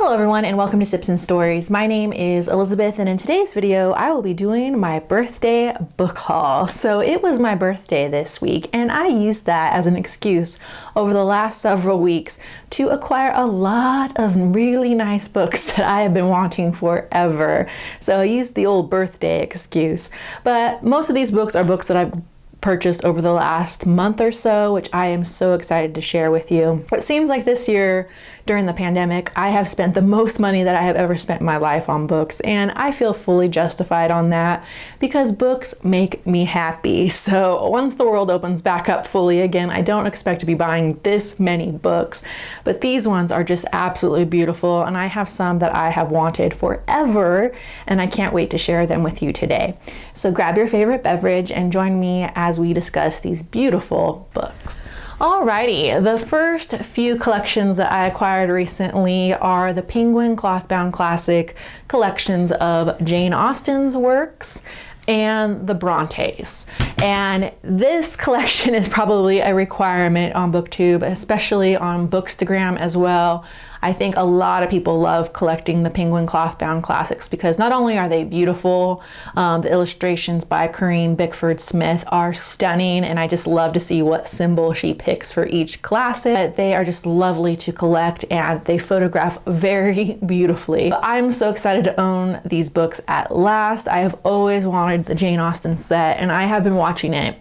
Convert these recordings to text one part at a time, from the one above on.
Hello everyone and welcome to Sipz and Stories. My name is Elizabeth and in today's video I will be doing my birthday book haul. So it was my birthday this week and I used that as an excuse over the last several weeks to acquire a lot of really nice books that I have been wanting forever. So I used the old birthday excuse. But most of these books are books that I've purchased over the last month or so, which I am so excited to share with you. It seems like this year during the pandemic, I have spent the most money that I have ever spent in my life on books, and I feel fully justified on that because books make me happy. So once the world opens back up fully again, I don't expect to be buying this many books, but these ones are just absolutely beautiful, and I have some that I have wanted forever, and I can't wait to share them with you today. So grab your favorite beverage and join me as we discuss these beautiful books. Alrighty, the first few collections that I acquired recently are the Penguin Clothbound Classic collections of Jane Austen's works and the Brontes. And this collection is probably a requirement on BookTube, especially on Bookstagram as well. I think a lot of people love collecting the Penguin Clothbound Classics because not only are they beautiful, the illustrations by Bickford-Smith are stunning, and I just love to see what symbol she picks for each classic. They are just lovely to collect and they photograph very beautifully. I'm so excited to own these books at last. I have always wanted the Jane Austen set and I have been watching it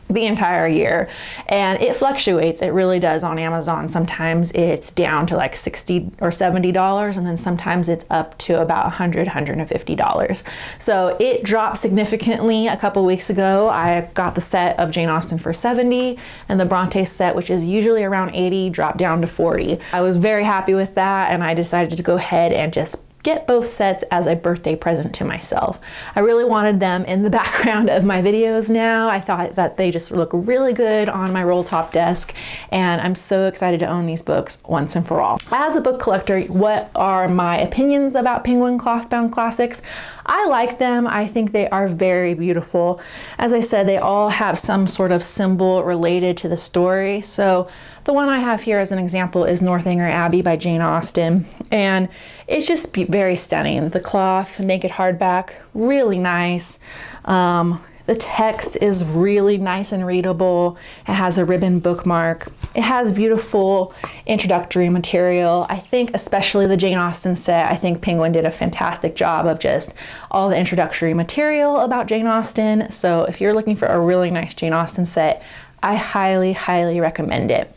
the entire year, and it fluctuates. It really does on Amazon. Sometimes it's down to like $60 or $70, and then sometimes it's up to about $100, $150. So it dropped significantly a couple weeks ago. I got the set of Jane Austen for $70, and the Bronte set, which is usually around $80, dropped down to $40. I was very happy with that, and I decided to go ahead and just get both sets as a birthday present to myself. I really wanted them in the background of my videos now. I thought that they just look really good on my roll top desk, and I'm so excited to own these books once and for all. As a book collector, what are my opinions about Penguin Clothbound Classics? I like them. I think they are very beautiful. As I said, they all have some sort of symbol related to the story. So the one I have here as an example is Northanger Abbey by Jane Austen, and it's just very stunning. The cloth, naked hardback, really nice. The text is really nice and readable. It has a ribbon bookmark. It has beautiful introductory material. I think especially the Jane Austen set, I think Penguin did a fantastic job of just all the introductory material about Jane Austen. So if you're looking for a really nice Jane Austen set, I highly, highly recommend it.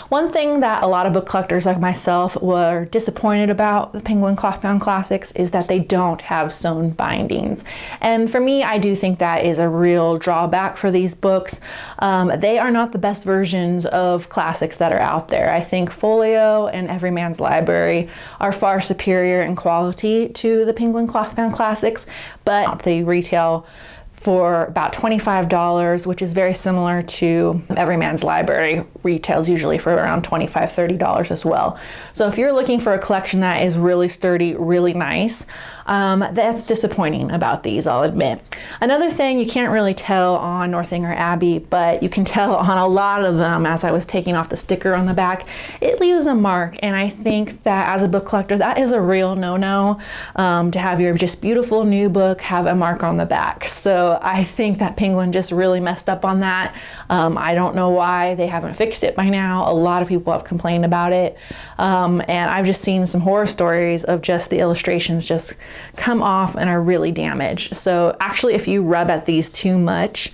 One thing that a lot of book collectors like myself were disappointed about the Penguin Clothbound Classics is that they don't have sewn bindings. And for me, I do think that is a real drawback for these books. They are not the best versions of classics that are out there. I think Folio and Everyman's Library are far superior in quality to the Penguin Clothbound Classics, but they retail for about $25, which is very similar to Everyman's Library. Retails usually for around $25, $30 as well. So if you're looking for a collection that is really sturdy, really nice, that's disappointing about these, I'll admit. Another thing you can't really tell on Northanger Abbey, but you can tell on a lot of them as I was taking off the sticker on the back, it leaves a mark, and I think that as a book collector, that is a real no-no, to have your just beautiful new book have a mark on the back. So I think that Penguin just really messed up on that. I don't know why they haven't fixed it by now. A lot of people have complained about it. And I've just seen some horror stories of just the illustrations just come off and are really damaged. So actually, if you rub at these too much,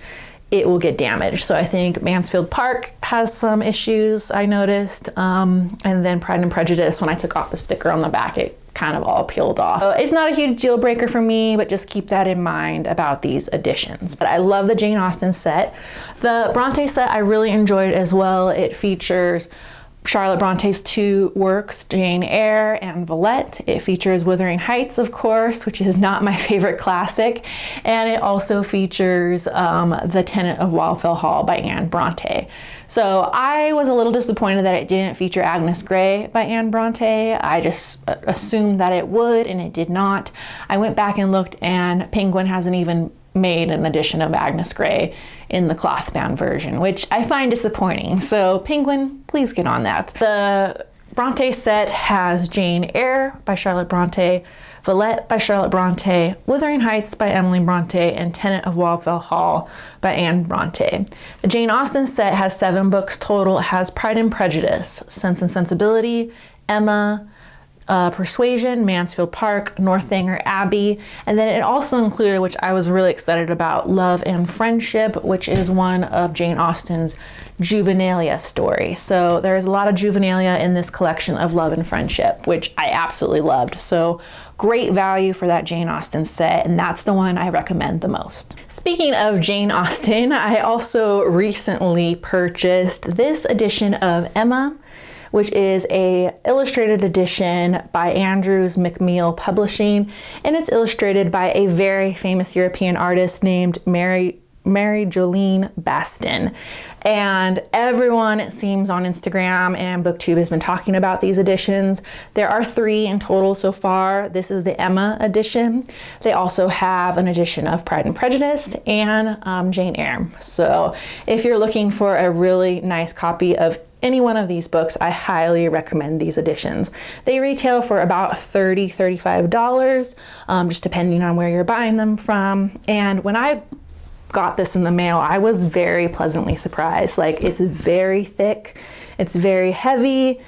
it will get damaged. So I think Mansfield Park has some issues I noticed. And then Pride and Prejudice, when I took off the sticker on the back, it kind of all peeled off. So it's not a huge deal breaker for me, but just keep that in mind about these editions. But I love the Jane Austen set. The Bronte set I really enjoyed as well. It features Charlotte Bronte's two works, Jane Eyre and Villette. It features Wuthering Heights, of course, which is not my favorite classic. And it also features The Tenant of Wildfell Hall by Anne Bronte. So I was a little disappointed that it didn't feature Agnes Grey by Anne Bronte. I just assumed that it would, and it did not. I went back and looked, and Penguin hasn't even made an edition of Agnes Grey in the clothbound version, which I find disappointing. So Penguin, please get on that. The Bronte set has Jane Eyre by Charlotte Bronte, Villette by Charlotte Bronte, Wuthering Heights by Emily Bronte, and Tenant of Wildfell Hall by Anne Bronte. The Jane Austen set has 7 books total. It has Pride and Prejudice, Sense and Sensibility, Emma, Persuasion, Mansfield Park, Northanger Abbey, and then it also included, which I was really excited about, Love and Friendship, which is one of Jane Austen's juvenilia stories. So there's a lot of juvenilia in this collection of Love and Friendship, which I absolutely loved. So great value for that Jane Austen set, and that's the one I recommend the most. Speaking of Jane Austen, I also recently purchased this edition of Emma, which is a illustrated edition by Andrews McMeel Publishing, and it's illustrated by a very famous European artist named Mary Jolene Baston. And everyone, it seems, on Instagram and booktube has been talking about these editions. There are 3 in total so far. This is the Emma edition. They also have an edition of Pride and Prejudice and Jane Eyre. So if you're looking for a really nice copy of any one of these books, I highly recommend these editions. They retail for about $30, $35, just depending on where you're buying them from. And when I got this in the mail, I was very pleasantly surprised. Like, it's very thick, it's very heavy.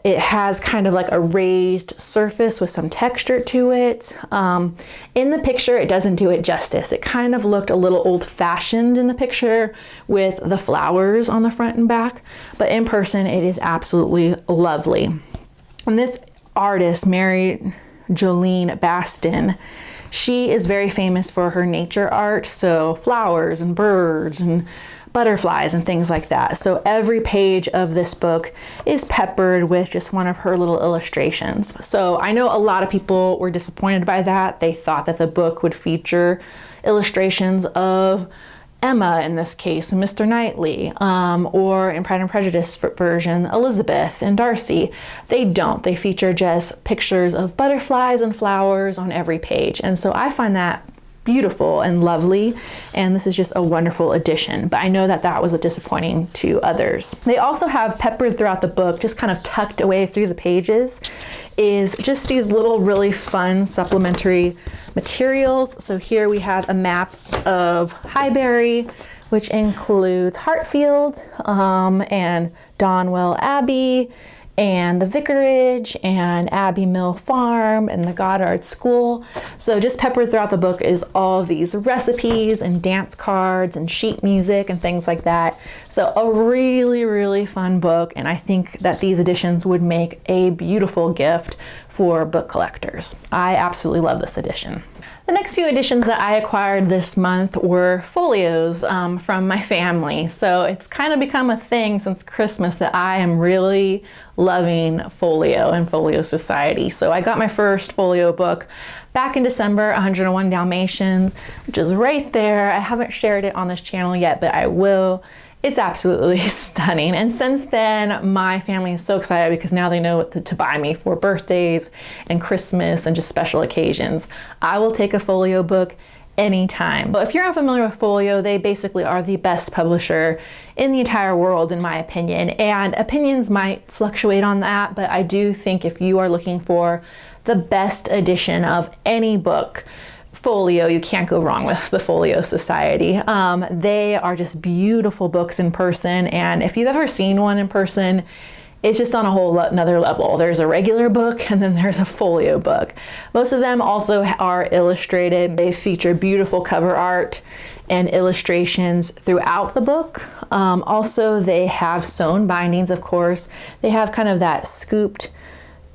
It has kind of like a raised surface with some texture to it. In the picture, it doesn't do it justice. It kind of looked a little old-fashioned in the picture with the flowers on the front and back, but in person, it is absolutely lovely. And this artist, Mary Jolene Baston, she is very famous for her nature art, so flowers and birds and butterflies and things like that. So every page of this book is peppered with just one of her little illustrations. So I know a lot of people were disappointed by that. They thought that the book would feature illustrations of Emma, in this case, Mr. Knightley, or in Pride and Prejudice version, Elizabeth and Darcy. They don't. They feature just pictures of butterflies and flowers on every page. And so I find that beautiful and lovely, and this is just a wonderful addition, but I know that that was disappointing to others. They also have peppered throughout the book, just kind of tucked away through the pages, is just these little really fun supplementary materials. So here we have a map of Highbury, which includes Hartfield and Donwell Abbey, and the vicarage, and Abbey Mill Farm, and the Goddard School. So just peppered throughout the book is all these recipes and dance cards and sheet music and things like that. So a really, really fun book, and I think that these editions would make a beautiful gift for book collectors. I absolutely love this edition. The next few editions that I acquired this month were folios from my family. So it's kind of become a thing since Christmas that I am really loving Folio and Folio Society. So I got my first folio book back in December, 101 Dalmatians, which is right there. I haven't shared it on this channel yet, but I will. It's absolutely stunning. And since then, my family is so excited because now they know what to buy me for birthdays and Christmas and just special occasions. I will take a folio book anytime. But if you're unfamiliar with Folio, they basically are the best publisher in the entire world, in my opinion. And opinions might fluctuate on that, but I do think if you are looking for the best edition of any book, Folio, you can't go wrong with the Folio Society. They are just beautiful books in person, and if you've ever seen one in person, it's just on a whole another level. There's a regular book and then there's a folio book. Most of them also are illustrated. They feature beautiful cover art and illustrations throughout the book. Also, they have sewn bindings, of course. They have kind of that scooped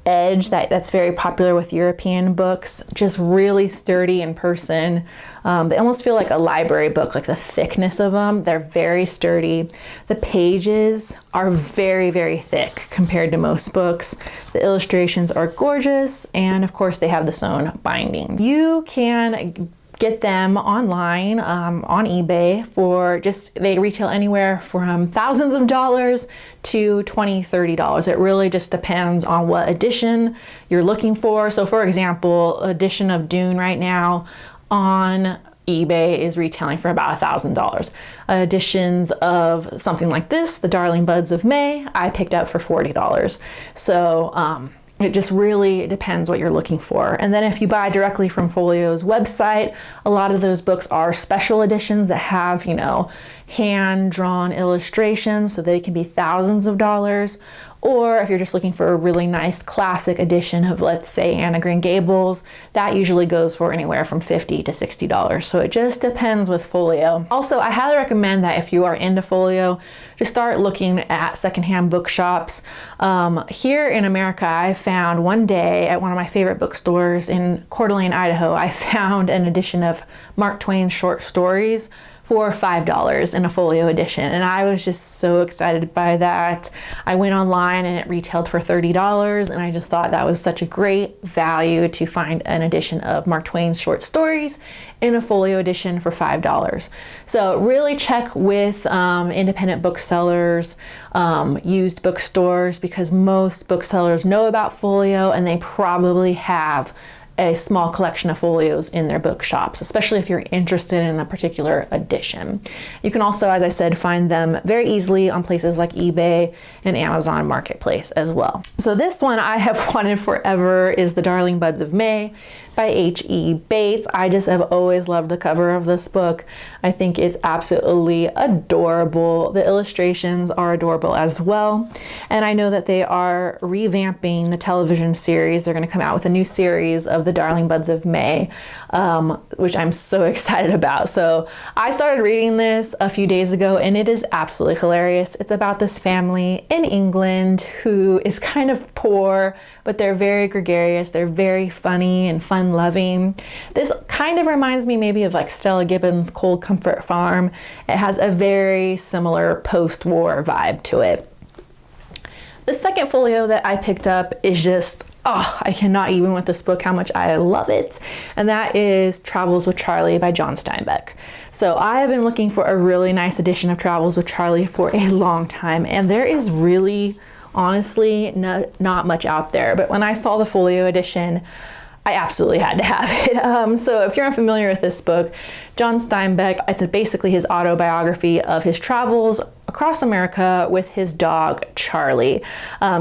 edge that's very popular with European books, just really sturdy in person. They almost feel like a library book, like the thickness of them. They're very sturdy. The pages are very, very thick compared to most books. The illustrations are gorgeous, and of course they have the sewn binding. You can get them online on eBay for they retail anywhere from thousands of dollars to $20, $30. It really just depends on what edition you're looking for. So for example, edition of Dune right now on eBay is retailing for about $1,000. Editions of something like this, The Darling Buds of May, I picked up for $40. So it just really depends what you're looking for. And then if you buy directly from Folio's website, a lot of those books are special editions that have, you know, hand-drawn illustrations, so they can be thousands of dollars. Or if you're just looking for a really nice classic edition of, let's say, Anne of Green Gables, that usually goes for anywhere from $50 to $60. So it just depends with Folio. Also, I highly recommend that if you are into Folio, just start looking at secondhand bookshops. Here in America, I found one day at one of my favorite bookstores in Coeur d'Alene, Idaho, I found an edition of Mark Twain's short stories for $5 in a Folio edition. And I was just so excited by that. I went online and it retailed for $30, and I just thought that was such a great value to find an edition of Mark Twain's short stories in a Folio edition for $5. So really check with independent booksellers, used bookstores, because most booksellers know about Folio and they probably have a small collection of folios in their bookshops, especially if you're interested in a particular edition. You can also, as I said, find them very easily on places like eBay and Amazon Marketplace as well. So this one I have wanted forever is The Darling Buds of May by H.E. Bates. I just have always loved the cover of this book. I think it's absolutely adorable. The illustrations are adorable as well. And I know that they are revamping the television series. They're going to come out with a new series of The Darling Buds of May, which I'm so excited about. So I started reading this a few days ago and it is absolutely hilarious. It's about this family in England who is kind of poor, but they're very gregarious. They're very funny and fun-loving. This kind of reminds me maybe of like Stella Gibbons' Cold Comfort Farm. It has a very similar post-war vibe to it. The second folio that I picked up is just, oh, I cannot even with this book how much I love it. And that is Travels with Charlie by John Steinbeck. So I have been looking for a really nice edition of Travels with Charlie for a long time, and there is really, honestly, not much out there. But when I saw the folio edition, I absolutely had to have it. So if you're unfamiliar with this book, John Steinbeck, it's basically his autobiography of his travels across America with his dog, Charlie.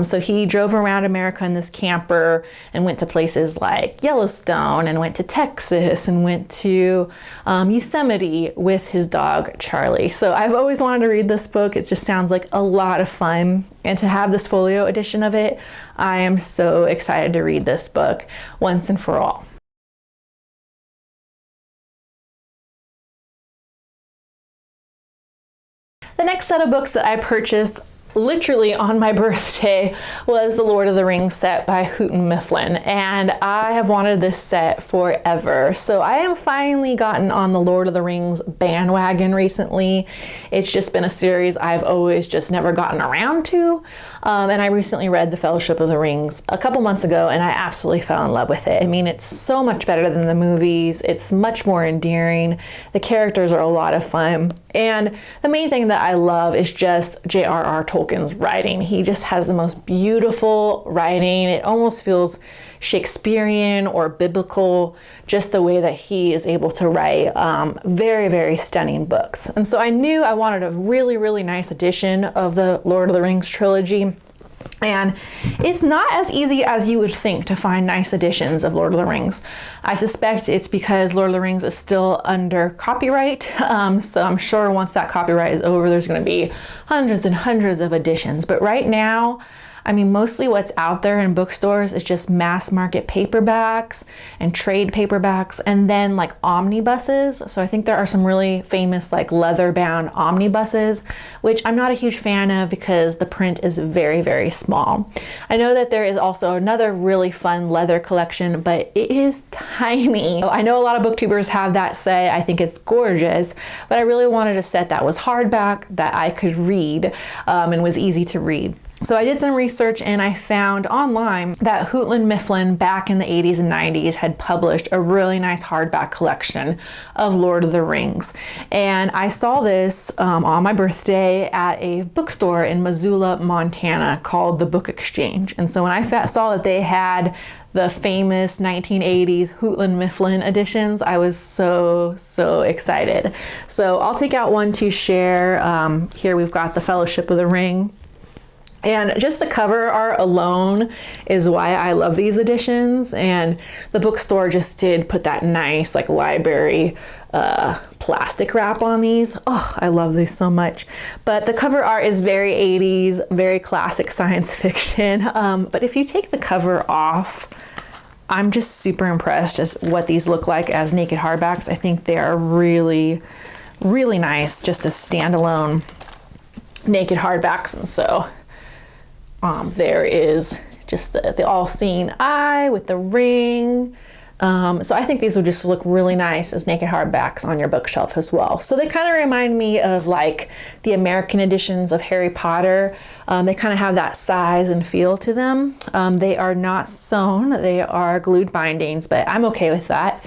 So he drove around America in this camper and went to places like Yellowstone and went to Texas and went to Yosemite with his dog, Charlie. So I've always wanted to read this book. It just sounds like a lot of fun. And to have this folio edition of it, I am so excited to read this book once and for all. The next set of books that I purchased literally on my birthday was the Lord of the Rings set by Houghton Mifflin, and I have wanted this set forever. So I have finally gotten on the Lord of the Rings bandwagon recently. It's just been a series I've always just never gotten around to, and I recently read The Fellowship of the Rings a couple months ago and I absolutely fell in love with it. I mean, it's so much better than the movies. It's much more endearing. The characters are a lot of fun. And the main thing that I love is just J.R.R. Tolkien's writing. He just has the most beautiful writing. It almost feels Shakespearean or biblical, just the way that he is able to write very, very stunning books. And so I knew I wanted a really, really nice edition of the Lord of the Rings trilogy. And it's not as easy as you would think to find nice editions of Lord of the Rings. I suspect it's because Lord of the Rings is still under copyright. So I'm sure once that copyright is over, there's going to be hundreds and hundreds of editions. But right now, I mean, mostly what's out there in bookstores is just mass market paperbacks and trade paperbacks and then like omnibuses. So I think there are some really famous like leather bound omnibuses, which I'm not a huge fan of because the print is very, very small. I know that there is also another really fun leather collection, but it is tiny. I know a lot of booktubers have that set. I think it's gorgeous, but I really wanted a set that was hardback, that I could read and was easy to read. So I did some research and I found online that Houghton Mifflin back in the 80s and 90s had published a really nice hardback collection of Lord of the Rings. And I saw this on my birthday at a bookstore in Missoula, Montana called the Book Exchange. And so when I saw that they had the famous 1980s Houghton Mifflin editions, I was so excited. So I'll take out one to share. Here we've got the Fellowship of the Ring. And just the cover art alone is why I love these editions. And the bookstore just did put that nice like library plastic wrap on these. Oh, I love these so much. But the cover art is very 80s, very classic science fiction. But if you take the cover off, I'm just super impressed as what these look like as naked hardbacks. I think they are really nice just as standalone naked hardbacks. And so there is just the all-seeing eye with the ring. So I think these would just look really nice as naked hardbacks on your bookshelf as well. So they kind of remind me of like the American editions of Harry Potter. They kind of have that size and feel to them. They are not sewn, they are glued bindings, but I'm okay with that.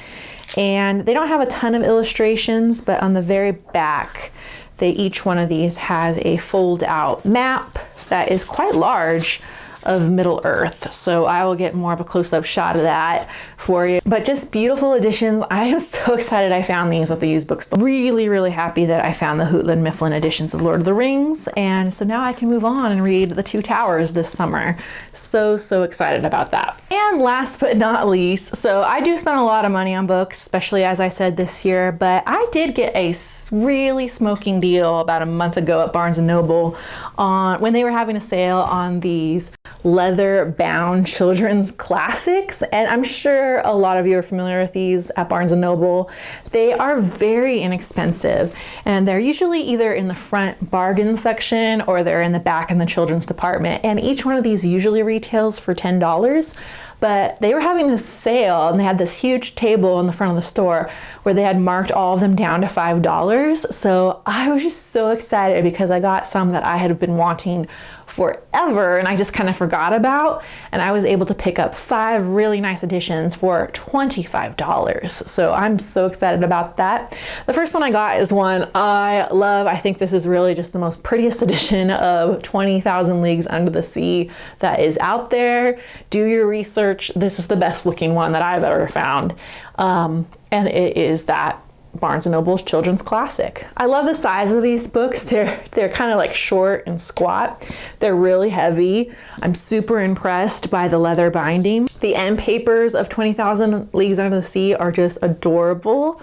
And they don't have a ton of illustrations, but on the very back, each one of these has a fold out map that is quite large of Middle Earth. So I will get more of a close-up shot of that for you. But just beautiful editions. I am so excited I found these at the used bookstore. Really happy that I found the Houghton Mifflin editions of Lord of the Rings. And so now I can move on and read The Two Towers this summer. So excited about that. And last but not least, so I do spend a lot of money on books, especially as I said this year, but I did get a really smoking deal about a month ago at Barnes & Noble when they were having a sale on these leather-bound children's classics, and I'm sure a lot of you are familiar with these at Barnes & Noble. They are very inexpensive, and they're usually either in the front bargain section or they're in the back in the children's department, and each one of these usually retails for $10. But they were having this sale and they had this huge table in the front of the store where they had marked all of them down to $5. So I was just so excited because I got some that I had been wanting forever and I just kind of forgot about, and I was able to pick up 5 really nice editions for $25. So I'm so excited about that. The first one I got is one I love. I think this is really just the most prettiest edition of 20,000 Leagues Under the Sea that is out there. Do your research. This is the best looking one that I've ever found. And it is that Barnes & Noble's children's classic. I love the size of these books. They're kind of like short and squat. They're really heavy. I'm super impressed by the leather binding. The end papers of 20,000 Leagues Under the Sea are just adorable.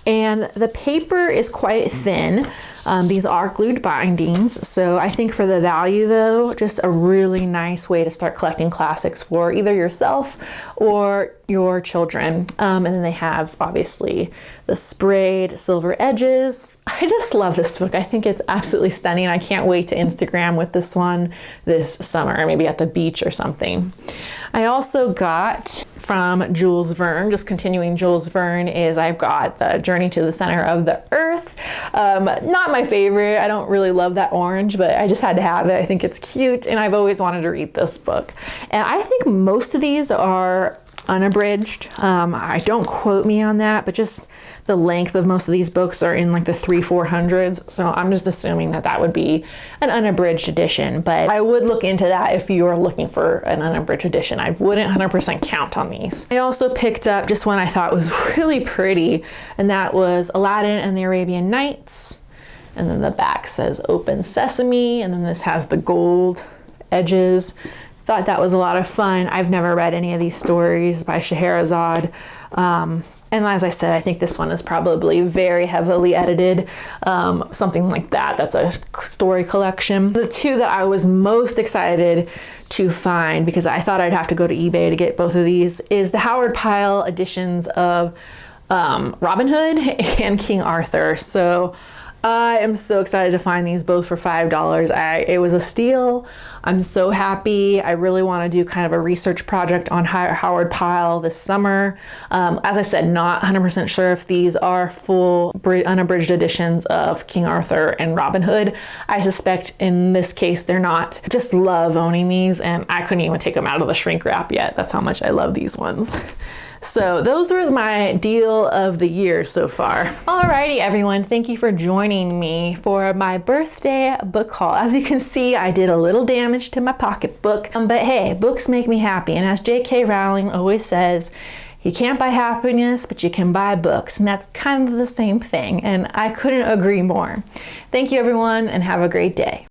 And the paper is quite thin. These are glued bindings. So I think for the value though, just a really nice way to start collecting classics for either yourself or your children. And then they have obviously the sprayed silver edges. I just love this book. I think it's absolutely stunning. I can't wait to Instagram with this one this summer, maybe at the beach or something. I also got from Jules Verne, just continuing Jules Verne, is I've got the Journey to the Center of the Earth. Not my favorite. I don't really love that orange, but I just had to have it. I think it's cute, and I've always wanted to read this book. And I think most of these are unabridged. I don't quote me on that, but just the length of most of these books are in like the 300-400s. So I'm just assuming that that would be an unabridged edition, but I would look into that if you're looking for an unabridged edition. I wouldn't 100% count on these. I also picked up just one I thought was really pretty, and that was Aladdin and the Arabian Nights. And then the back says Open Sesame, and then this has the gold edges. Thought that was a lot of fun. I've never read any of these stories by Scheherazade. And as I said, I think this one is probably very heavily edited, something like that. That's a story collection. The two that I was most excited to find, because I thought I'd have to go to eBay to get both of these, is the Howard Pyle editions of Robin Hood and King Arthur. So I am so excited to find these both for $5. It was a steal. I'm so happy. I really want to do kind of a research project on Howard Pyle this summer. As I said, not 100% sure if these are full unabridged editions of King Arthur and Robin Hood. I suspect in this case they're not. I just love owning these, and I couldn't even take them out of the shrink wrap yet. That's how much I love these ones. So those were my deal of the year so far. Alrighty everyone, thank you for joining me for my birthday book haul. As you can see, I did a little damage to my pocketbook, but hey, books make me happy. And as J.K. Rowling always says, you can't buy happiness, but you can buy books. And that's kind of the same thing. And I couldn't agree more. Thank you everyone, and have a great day.